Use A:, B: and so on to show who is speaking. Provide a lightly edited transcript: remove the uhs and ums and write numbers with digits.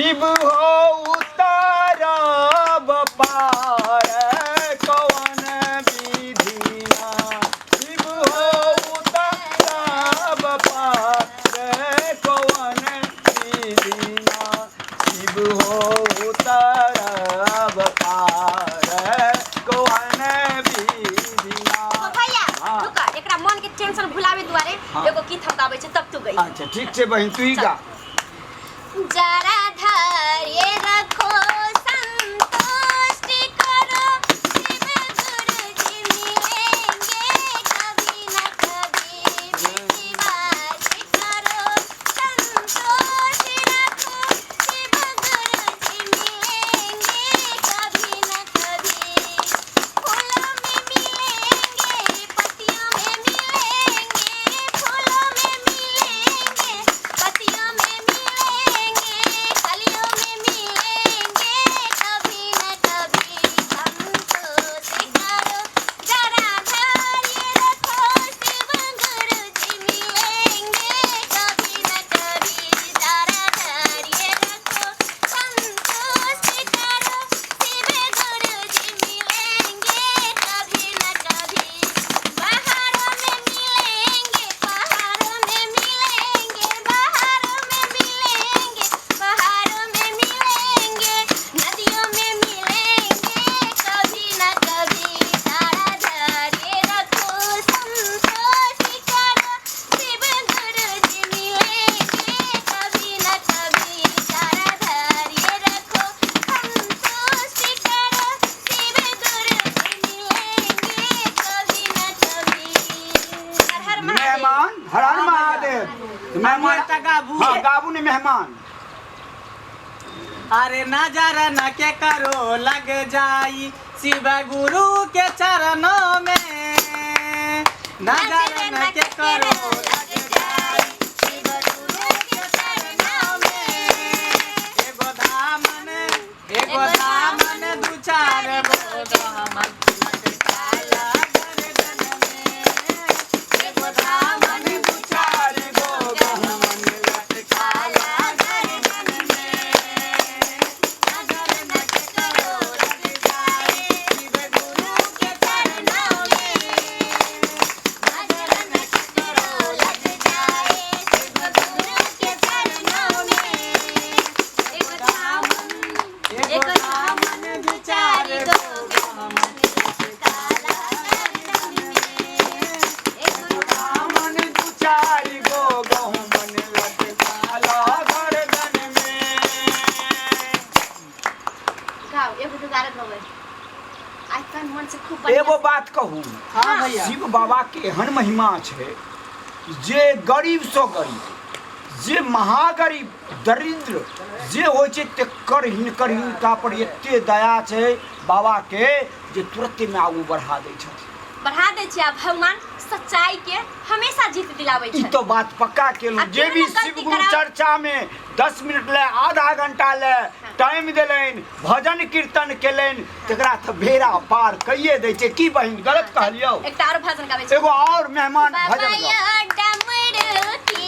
A: शिव हो उतारब पार कवन विधिना शिव हो उतारब पार कवन विधिना शिव हो उतारब पार कवन विधिना।
B: भैया रुका एकरा मन के टेंशन भुलावे दुआरे एगो गीत हम गाबै छै तब तू गई।
A: अच्छा ठीक छै बहिन तू ही गा।
B: जरा धैर्य रखो संतुष्ट करो शिव गुरु जी मिलेंगे कभी न कभी विश्वास करो संतोष रखो शिव गुरु जी मिलेंगे कभी न कभी फूलों में मिलेंगे पत्तियों में मिलेंगे फूलों में मिलेंगे पत्तियों में मिलेंगे कलियों में मिलेंगे कभी न कभी संतोष करो जरा धैर्य रखो शिव गुरु जी मिलेंगे कभी न कभी जरा धैर्य रखो संतोष करो शिव गुरु जी मिलेंगे कभी न कभी बहारों में मिलेंगे पहाड़ों में मिलेंगे बहारों में मिलेंगे पहाड़ों में मिलेंगे नदियों में मिलेंगे कभी न कभी जरा धैर्य रखो संतोष करो शिव गुरु जी मिलेंगे कभी न कभी जरा धैर्य रखो संतोष करो शिव गुरु जी मिलेंगे कभी न कभी। हर हर
A: मेहमान हर हर महादेव। मेहमान
C: गाबू
A: हाँ गाबू ने मेहमान।
C: अरे नजर न के करो लग जाई शिव गुरु के चरणों में नजर न के करो लग जाई शिव गुरु के चरणों में एगो दामन दू चार गो दामन लटकाला गर्दन में एगो दामन दू चार गो दामन लटकाला गर्दन में नजर न के करो लग जाए शिव गुरु के चरणों में नजर न के करो लग जाए शिव गुरु के चरणों में एगो दामन दू चार गो दामन लटकाला गर्दन में एगो
A: दामन दू चार गो गहुमन लटकाला गर्दन में।
B: गाओ एगो तो गारत होवे आज कान मन से खूब
A: एगो बात कहूँ
C: हाँ भैया
A: शिव बाबा के एहन महिमा छै जे गरीब सँ गरीब जे महागरीब दरिद्र जे होइ छै तेकर हिनकर हिनका पर एते दया छै बाबा के जे तुरते में आगू बढ़ा दै छथिन।
B: बढ़ा दे छै भगवान सच्चाई के हमेशा जीत दिलावे
A: ई
B: छै।
A: तो बात पक्का केलू
B: आ
A: जे भी
B: केहनो
A: शिव
B: गलती
A: गुरु
B: कराओ।
A: चर्चा में 10 मिनट ले आधा घंटा ले टाइम देलनि भजन कीर्तन केलनि तेकरा तो बेड़ा पार कइए दै छै। की बहिन गलत कहलियौ?
B: एकटा और भजन गाबै छै
A: एगो और मेहमान
B: बाबा
A: भजन गाओ।
B: यो डमरू की